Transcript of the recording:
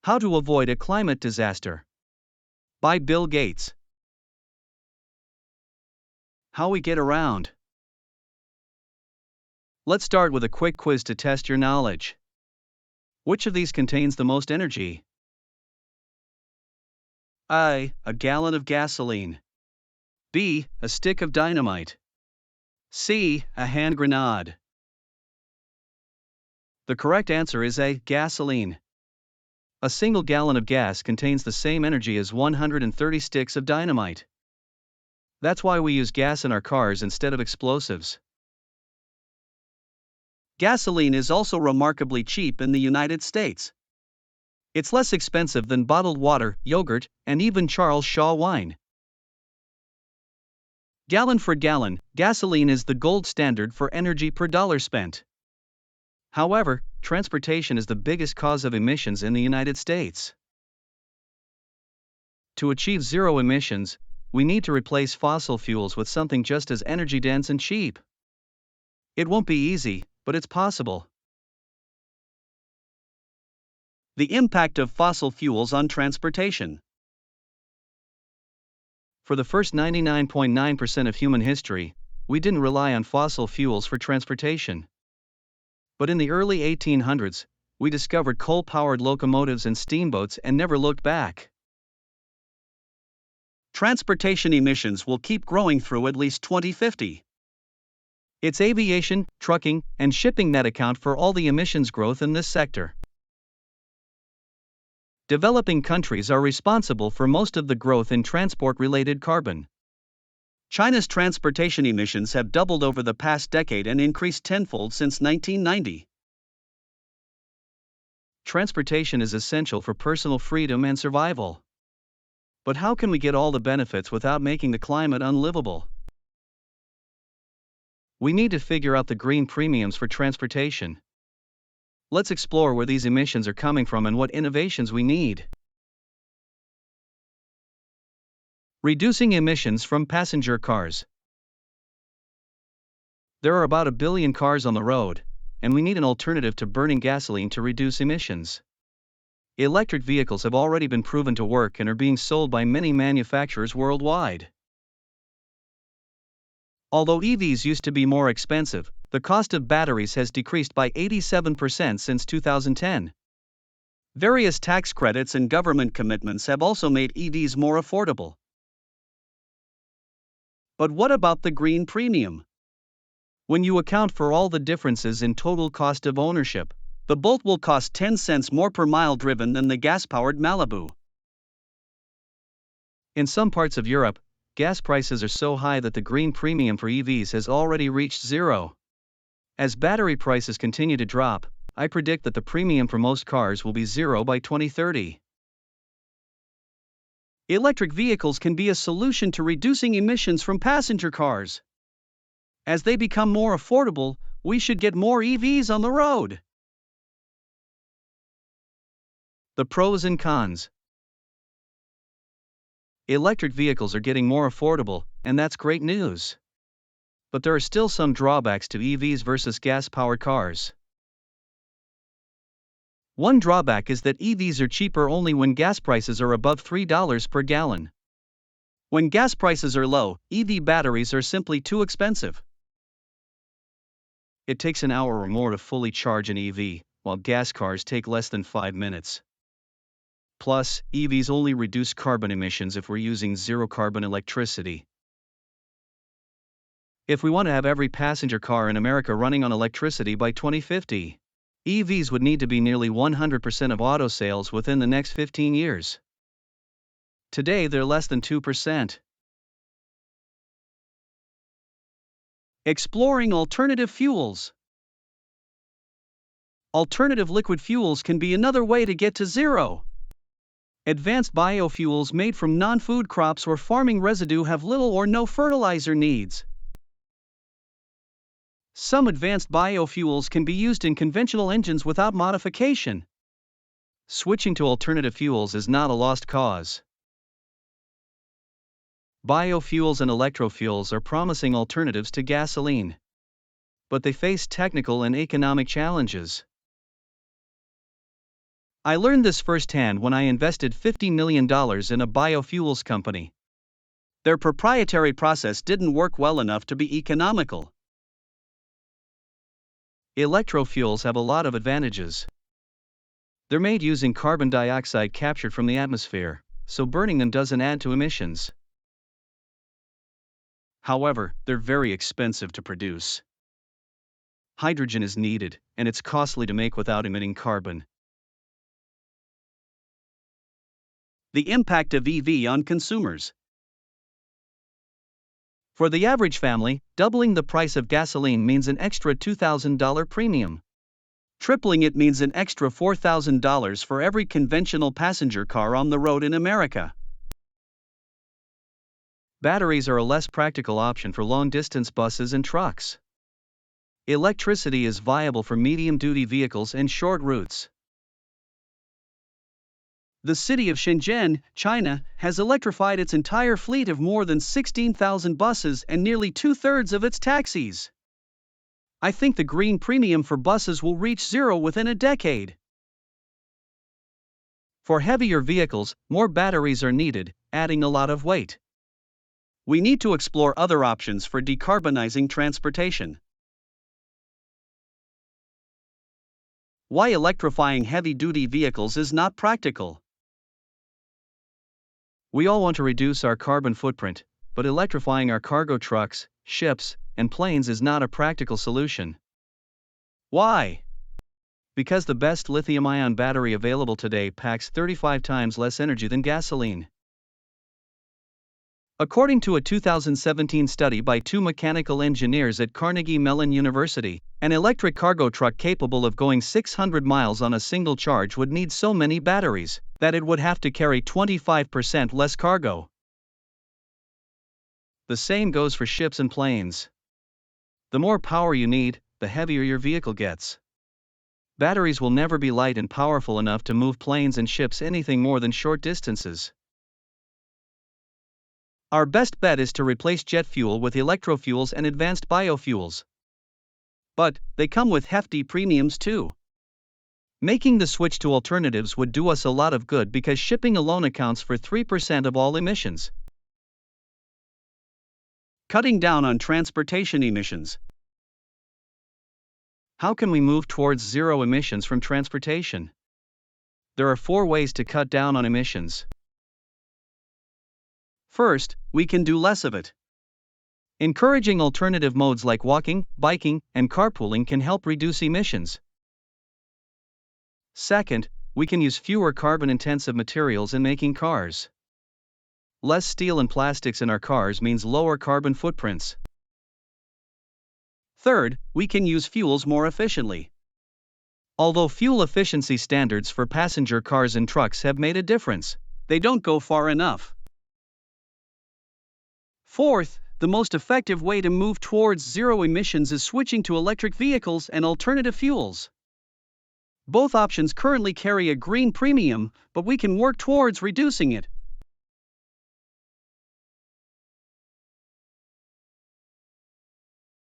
How to Avoid a Climate Disaster. By Bill Gates. How we get around. Let's start with a quick quiz to test your knowledge. Which of these contains the most energy? A gallon of gasoline. B, a stick of dynamite. C, a hand grenade. The correct answer is A, gasoline. A single gallon of gas contains the same energy as 130 sticks of dynamite. That's why we use gas in our cars instead of explosives. Gasoline is also remarkably cheap in the United States. It's less expensive than bottled water, yogurt, and even Charles Shaw wine. Gallon for gallon, gasoline is the gold standard for energy per dollar spent. However, transportation is the biggest cause of emissions in the United States. To achieve zero emissions, we need to replace fossil fuels with something just as energy-dense and cheap. It won't be easy, but it's possible. The impact of fossil fuels on transportation. For the first 99.9% of human history, we didn't rely on fossil fuels for transportation. But in the early 1800s, we discovered coal-powered locomotives and steamboats and never looked back. Transportation emissions will keep growing through at least 2050. It's aviation, trucking, and shipping that account for all the emissions growth in this sector. Developing countries are responsible for most of the growth in transport-related carbon. China's transportation emissions have doubled over the past decade and increased tenfold since 1990. Transportation is essential for personal freedom and survival. But how can we get all the benefits without making the climate unlivable? We need to figure out the green premiums for transportation. Let's explore where these emissions are coming from and what innovations we need. Reducing emissions from passenger cars. There are about 1 billion cars on the road, and we need an alternative to burning gasoline to reduce emissions. Electric vehicles have already been proven to work and are being sold by many manufacturers worldwide. Although EVs used to be more expensive, the cost of batteries has decreased by 87% since 2010. Various tax credits and government commitments have also made EVs more affordable. But what about the green premium? When you account for all the differences in total cost of ownership, the Bolt will cost 10 cents more per mile driven than the gas-powered Malibu. In some parts of Europe, gas prices are so high that the green premium for EVs has already reached zero. As battery prices continue to drop, I predict that the premium for most cars will be zero by 2030. Electric vehicles can be a solution to reducing emissions from passenger cars. As they become more affordable, we should get more EVs on the road. The pros and cons. Electric vehicles are getting more affordable, and that's great news. But there are still some drawbacks to EVs versus gas-powered cars. One drawback is that EVs are cheaper only when gas prices are above $3 per gallon. When gas prices are low, EV batteries are simply too expensive. It takes an hour or more to fully charge an EV, while gas cars take less than 5 minutes. Plus, EVs only reduce carbon emissions if we're using zero-carbon electricity. If we want to have every passenger car in America running on electricity by 2050, EVs would need to be nearly 100% of auto sales within the next 15 years. Today they're less than 2%. Exploring alternative fuels. Alternative liquid fuels can be another way to get to zero. Advanced biofuels made from non-food crops or farming residue have little or no fertilizer needs. Some advanced biofuels can be used in conventional engines without modification. Switching to alternative fuels is not a lost cause. Biofuels and electrofuels are promising alternatives to gasoline. But they face technical and economic challenges. I learned this firsthand when I invested $50 million in a biofuels company. Their proprietary process didn't work well enough to be economical. Electrofuels have a lot of advantages. They're made using carbon dioxide captured from the atmosphere, so burning them doesn't add to emissions. However, they're very expensive to produce. Hydrogen is needed, and it's costly to make without emitting carbon. The impact of EV on consumers. For the average family, doubling the price of gasoline means an extra $2,000 premium. Tripling it means an extra $4,000 for every conventional passenger car on the road in America. Batteries are a less practical option for long-distance buses and trucks. Electricity is viable for medium-duty vehicles and short routes. The city of Shenzhen, China, has electrified its entire fleet of more than 16,000 buses and nearly two-thirds of its taxis. I think the green premium for buses will reach zero within a decade. For heavier vehicles, more batteries are needed, adding a lot of weight. We need to explore other options for decarbonizing transportation. Why electrifying heavy-duty vehicles is not practical. We all want to reduce our carbon footprint, but electrifying our cargo trucks, ships, and planes is not a practical solution. Why? Because the best lithium-ion battery available today packs 35 times less energy than gasoline. According to a 2017 study by two mechanical engineers at Carnegie Mellon University, an electric cargo truck capable of going 600 miles on a single charge would need so many batteries that it would have to carry 25% less cargo. The same goes for ships and planes. The more power you need, the heavier your vehicle gets. Batteries will never be light and powerful enough to move planes and ships anything more than short distances. Our best bet is to replace jet fuel with electrofuels and advanced biofuels. But they come with hefty premiums too. Making the switch to alternatives would do us a lot of good because shipping alone accounts for 3% of all emissions. Cutting down on transportation emissions. How can we move towards zero emissions from transportation? There are 4 ways to cut down on emissions. First, we can do less of it. Encouraging alternative modes like walking, biking, and carpooling can help reduce emissions. Second, we can use fewer carbon-intensive materials in making cars. Less steel and plastics in our cars means lower carbon footprints. Third, we can use fuels more efficiently. Although fuel efficiency standards for passenger cars and trucks have made a difference, they don't go far enough. Fourth, the most effective way to move towards zero emissions is switching to electric vehicles and alternative fuels. Both options currently carry a green premium, but we can work towards reducing it.